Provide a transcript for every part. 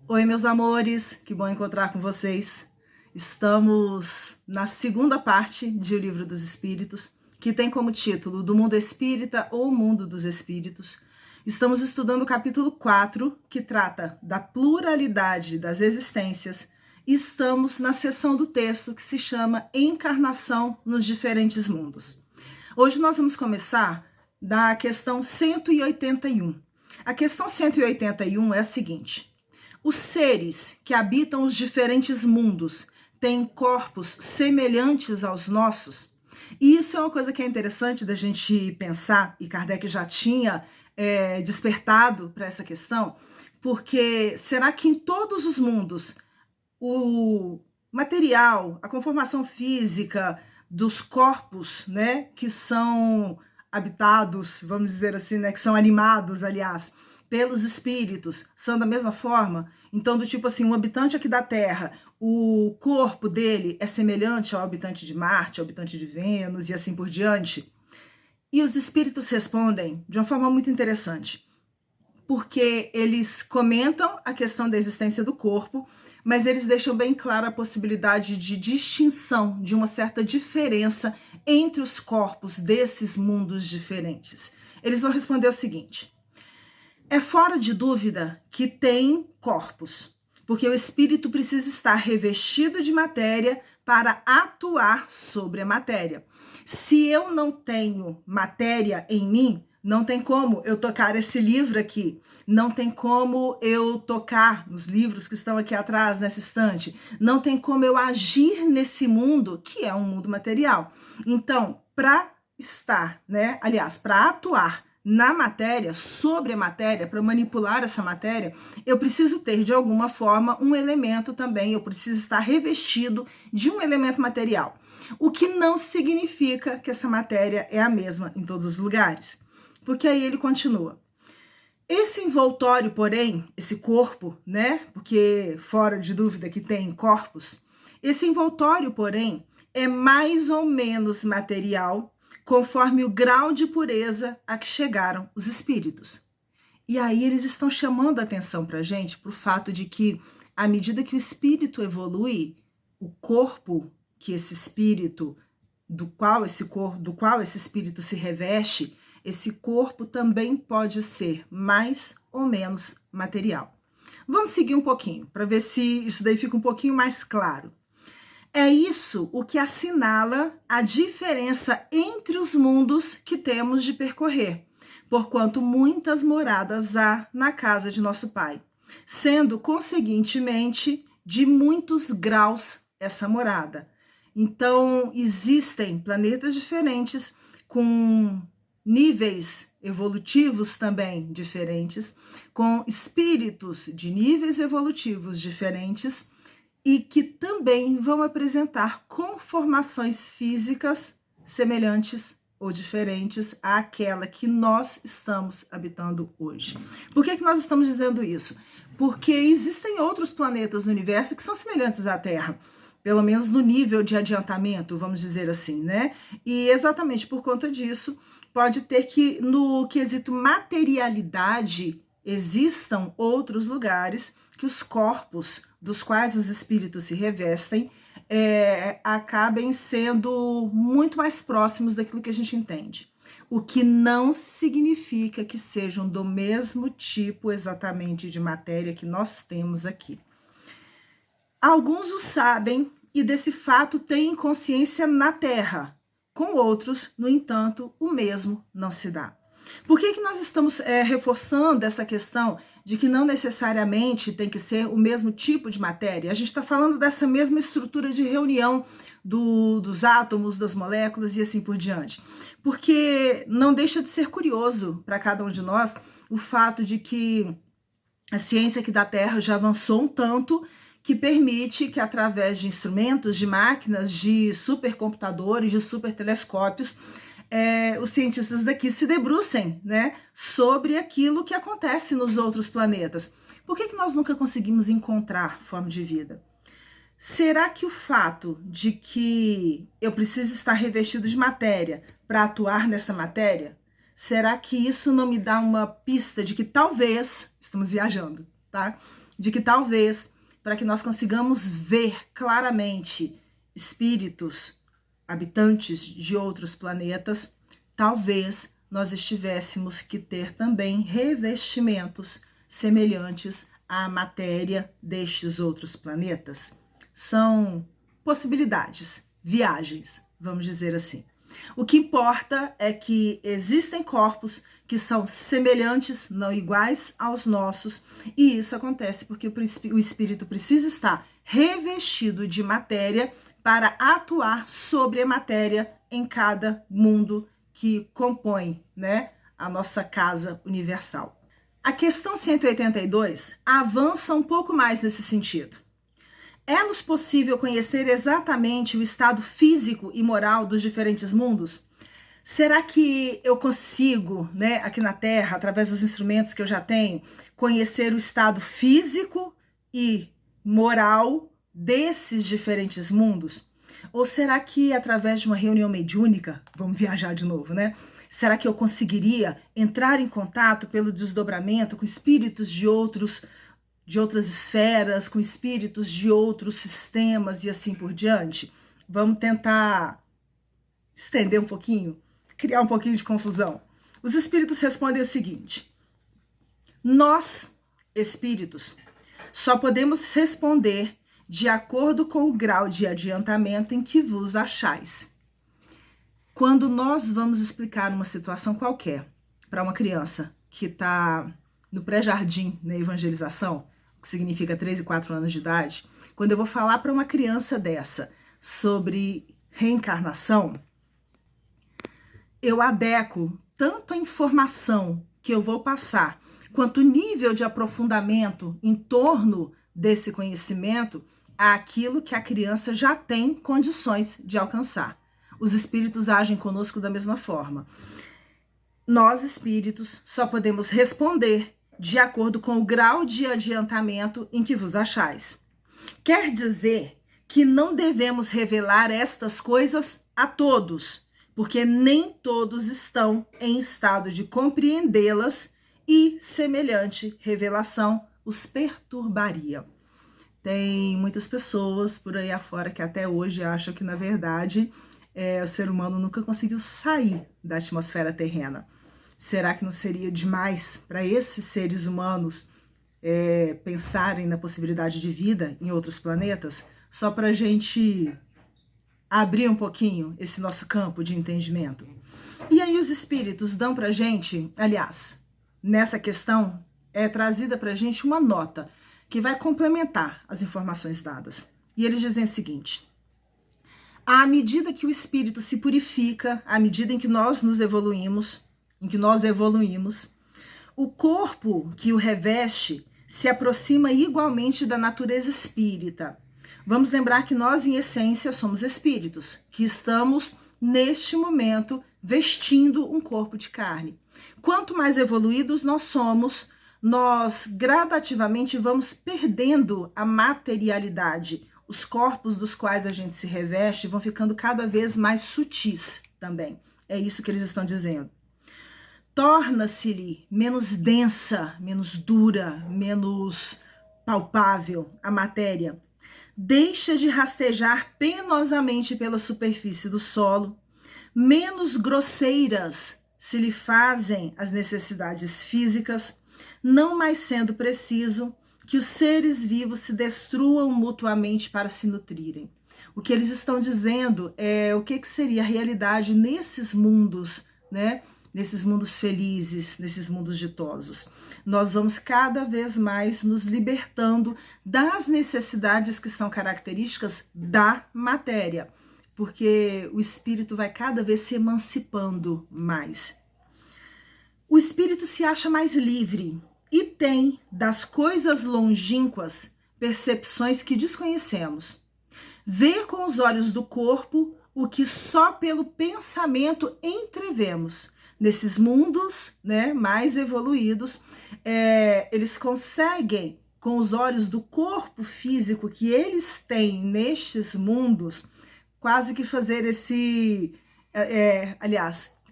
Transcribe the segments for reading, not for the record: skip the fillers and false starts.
Oi, meus amores, que bom encontrar com vocês. Estamos na segunda parte de O Livro dos Espíritos, que tem como título Do Mundo Espírita ou Mundo dos Espíritos. Estamos estudando o capítulo 4, que trata da pluralidade das existências, e estamos na seção do texto que se chama Encarnação nos Diferentes Mundos. Hoje nós vamos começar da questão 181. A questão 181 é a seguinte: os seres que habitam os diferentes mundos têm corpos semelhantes aos nossos? E isso é uma coisa que é interessante da gente pensar, e Kardec já tinha despertado para essa questão, porque será que em todos os mundos o material, a conformação física dos corpos, né, que são habitados, vamos dizer assim, né, que são animados, aliás, pelos espíritos, são da mesma forma? Então, do tipo assim, um habitante aqui da Terra, o corpo dele é semelhante ao habitante de Marte, ao habitante de Vênus e assim por diante? E os espíritos respondem de uma forma muito interessante, porque eles comentam a questão da existência do corpo, mas eles deixam bem clara a possibilidade de distinção, de uma certa diferença entre os corpos desses mundos diferentes. Eles vão responder o seguinte: é fora de dúvida que tem corpos, porque o espírito precisa estar revestido de matéria para atuar sobre a matéria. Se eu não tenho matéria em mim, não tem como eu tocar esse livro aqui, não tem como eu tocar nos livros que estão aqui atrás, nessa estante, não tem como eu agir nesse mundo, que é um mundo material. Então, para estar, né, aliás, para atuar na matéria, sobre a matéria, para manipular essa matéria, eu preciso ter, de alguma forma, um elemento também, eu preciso estar revestido de um elemento material. O que não significa que essa matéria é a mesma em todos os lugares. Porque aí ele continua: esse envoltório, porém, esse corpo, né, porque fora de dúvida que tem corpos, esse envoltório, porém, é mais ou menos material, conforme o grau de pureza a que chegaram os espíritos. E aí eles estão chamando a atenção para a gente para o fato de que, à medida que o espírito evolui, o corpo que esse espírito, do qual esse espírito se reveste, esse corpo também pode ser mais ou menos material. Vamos seguir um pouquinho, para ver se isso daí fica um pouquinho mais claro. É isso o que assinala a diferença entre os mundos que temos de percorrer, porquanto muitas moradas há na casa de nosso Pai, sendo, conseguintemente, de muitos graus essa morada. Então, existem planetas diferentes, com níveis evolutivos também diferentes, com espíritos de níveis evolutivos diferentes, e que também vão apresentar conformações físicas semelhantes ou diferentes àquela que nós estamos habitando hoje. Por que nós estamos dizendo isso? Porque existem outros planetas no universo que são semelhantes à Terra, pelo menos no nível de adiantamento, vamos dizer assim, né? E exatamente por conta disso, pode ter que, no quesito materialidade, existam outros lugares que os corpos dos quais os espíritos se revestem acabem sendo muito mais próximos daquilo que a gente entende. O que não significa que sejam do mesmo tipo exatamente de matéria que nós temos aqui. Alguns o sabem e desse fato têm consciência na Terra. Com outros, no entanto, o mesmo não se dá. Por que nós estamos reforçando essa questão de que não necessariamente tem que ser o mesmo tipo de matéria? A gente está falando dessa mesma estrutura de reunião dos átomos, das moléculas e assim por diante. Porque não deixa de ser curioso para cada um de nós o fato de que a ciência aqui da Terra já avançou um tanto que permite que, através de instrumentos, de máquinas, de supercomputadores, de supertelescópios, os cientistas daqui se debrucem, né, sobre aquilo que acontece nos outros planetas. Por que nós nunca conseguimos encontrar forma de vida? Será que o fato de que eu preciso estar revestido de matéria para atuar nessa matéria, será que isso não me dá uma pista de que talvez, estamos viajando, tá? de que talvez, para que nós consigamos ver claramente espíritos habitantes de outros planetas, talvez nós tivéssemos que ter também revestimentos semelhantes à matéria destes outros planetas. São possibilidades, viagens, vamos dizer assim. O que importa é que existem corpos que são semelhantes, não iguais aos nossos, e isso acontece porque o espírito precisa estar revestido de matéria para atuar sobre a matéria em cada mundo que compõe, né, a nossa casa universal. A questão 182 avança um pouco mais nesse sentido. É-nos possível conhecer exatamente o estado físico e moral dos diferentes mundos? Será que eu consigo, né, aqui na Terra, através dos instrumentos que eu já tenho, conhecer o estado físico e moral desses diferentes mundos? Ou será que através de uma reunião mediúnica, vamos viajar de novo, né? Será que eu conseguiria entrar em contato pelo desdobramento com espíritos de outras esferas, com espíritos de outros sistemas e assim por diante? Vamos tentar estender um pouquinho, criar um pouquinho de confusão. Os espíritos respondem o seguinte: nós, espíritos, só podemos responder de acordo com o grau de adiantamento em que vos achais. Quando nós vamos explicar uma situação qualquer para uma criança que está no pré-jardim, na evangelização, que significa 3 e 4 anos de idade, quando eu vou falar para uma criança dessa sobre reencarnação, eu adequo tanto a informação que eu vou passar, quanto o nível de aprofundamento em torno desse conhecimento àquilo que a criança já tem condições de alcançar. Os espíritos agem conosco da mesma forma. Nós, espíritos, só podemos responder de acordo com o grau de adiantamento em que vos achais. Quer dizer que não devemos revelar estas coisas a todos, porque nem todos estão em estado de compreendê-las e semelhante revelação os perturbaria. Tem muitas pessoas por aí afora que até hoje acham que, na verdade, o ser humano nunca conseguiu sair da atmosfera terrena. Será que não seria demais para esses seres humanos pensarem na possibilidade de vida em outros planetas? Só para a gente abrir um pouquinho esse nosso campo de entendimento. E aí os espíritos dão para a gente, aliás, nessa questão é trazida para a gente uma nota que vai complementar as informações dadas. E eles dizem o seguinte: à medida que o espírito se purifica, à medida em que nós evoluímos, o corpo que o reveste se aproxima igualmente da natureza espírita. Vamos lembrar que nós, em essência, somos espíritos, que estamos, neste momento, vestindo um corpo de carne. Quanto mais evoluídos nós somos, nós gradativamente vamos perdendo a materialidade. Os corpos dos quais a gente se reveste vão ficando cada vez mais sutis também. É isso que eles estão dizendo. Torna-se-lhe menos densa, menos dura, menos palpável a matéria. Deixa de rastejar penosamente pela superfície do solo. Menos grosseiras se lhe fazem as necessidades físicas, não mais sendo preciso que os seres vivos se destruam mutuamente para se nutrirem. O que eles estão dizendo é o que seria a realidade nesses mundos, né? Nesses mundos felizes, nesses mundos ditosos. Nós vamos cada vez mais nos libertando das necessidades que são características da matéria, porque o espírito vai cada vez se emancipando mais. O espírito se acha mais livre e tem das coisas longínquas percepções que desconhecemos. Vê com os olhos do corpo o que só pelo pensamento entrevemos. Nesses mundos, né, mais evoluídos, eles conseguem, com os olhos do corpo físico que eles têm nestes mundos, quase que fazer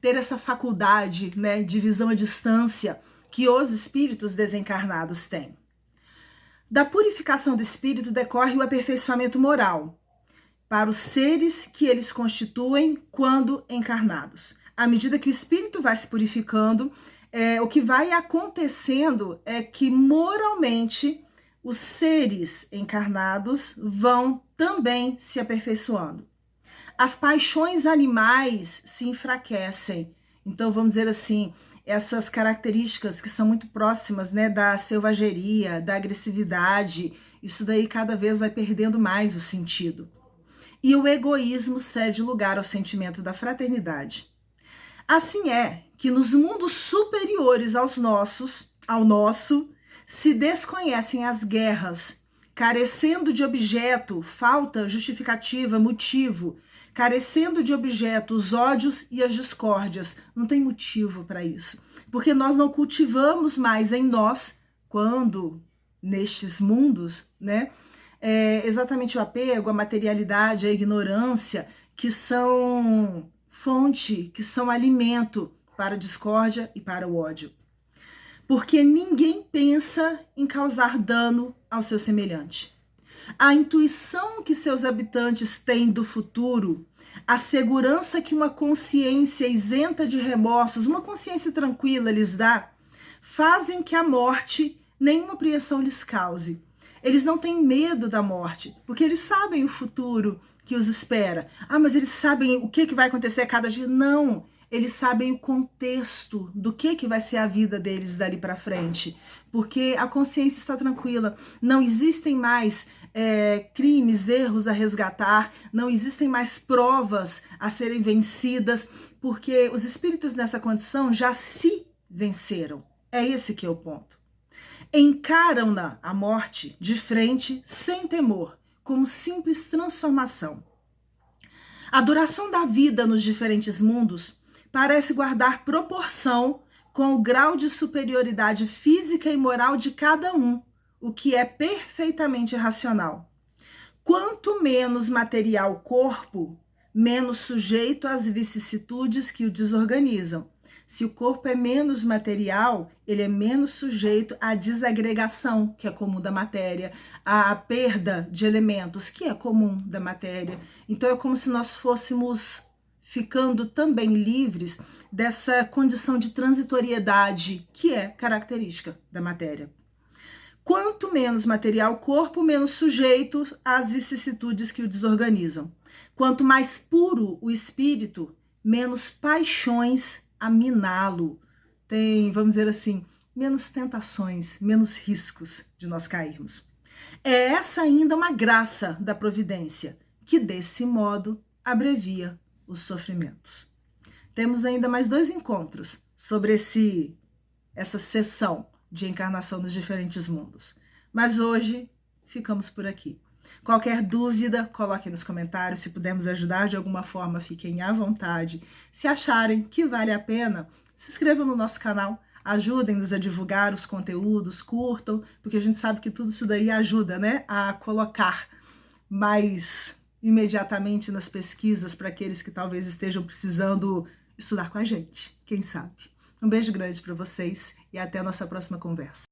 ter essa faculdade, né, de visão à distância que os espíritos desencarnados têm. Da purificação do espírito decorre o aperfeiçoamento moral para os seres que eles constituem quando encarnados. À medida que o espírito vai se purificando, o que vai acontecendo é que moralmente os seres encarnados vão também se aperfeiçoando. As paixões animais se enfraquecem. Então, vamos dizer assim, essas características que são muito próximas, né, da selvageria, da agressividade, isso daí cada vez vai perdendo mais o sentido. E o egoísmo cede lugar ao sentimento da fraternidade. Assim é que nos mundos superiores ao nosso, se desconhecem as guerras, carecendo de objeto, falta justificativa, motivo, carecendo de objeto os ódios e as discórdias. Não tem motivo para isso, porque nós não cultivamos mais em nós, quando nestes mundos, né, exatamente o apego, a materialidade, a ignorância, que são fonte, que são alimento para a discórdia e para o ódio. Porque ninguém pensa em causar dano ao seu semelhante. A intuição que seus habitantes têm do futuro, a segurança que uma consciência isenta de remorsos, uma consciência tranquila lhes dá, fazem que a morte nenhuma apreensão lhes cause. Eles não têm medo da morte, porque eles sabem o futuro que os espera. Ah, mas eles sabem o que vai acontecer a cada dia? Não, eles sabem o contexto do que vai ser a vida deles dali para frente, porque a consciência está tranquila. Não existem mais crimes, erros a resgatar, não existem mais provas a serem vencidas, porque os espíritos nessa condição já se venceram. É esse que é o ponto. Encaram-na, a morte, de frente, sem temor, como simples transformação. A duração da vida nos diferentes mundos parece guardar proporção com o grau de superioridade física e moral de cada um, o que é perfeitamente racional. Quanto menos material o corpo, menos sujeito às vicissitudes que o desorganizam. Se o corpo é menos material, ele é menos sujeito à desagregação, que é comum da matéria, à perda de elementos, que é comum da matéria. Então é como se nós fôssemos ficando também livres dessa condição de transitoriedade, que é característica da matéria. Quanto menos material o corpo, menos sujeito às vicissitudes que o desorganizam. Quanto mais puro o espírito, menos paixões a miná-lo. Tem, vamos dizer assim, menos tentações, menos riscos de nós cairmos. É essa ainda uma graça da providência, que desse modo abrevia os sofrimentos. Temos ainda mais 2 encontros sobre essa sessão de encarnação nos diferentes mundos. Mas hoje ficamos por aqui. Qualquer dúvida, coloquem nos comentários. Se pudermos ajudar de alguma forma, fiquem à vontade. Se acharem que vale a pena, se inscrevam no nosso canal, ajudem-nos a divulgar os conteúdos, curtam, porque a gente sabe que tudo isso daí ajuda, né, a colocar mais imediatamente nas pesquisas para aqueles que talvez estejam precisando estudar com a gente, quem sabe. Um beijo grande para vocês e até a nossa próxima conversa.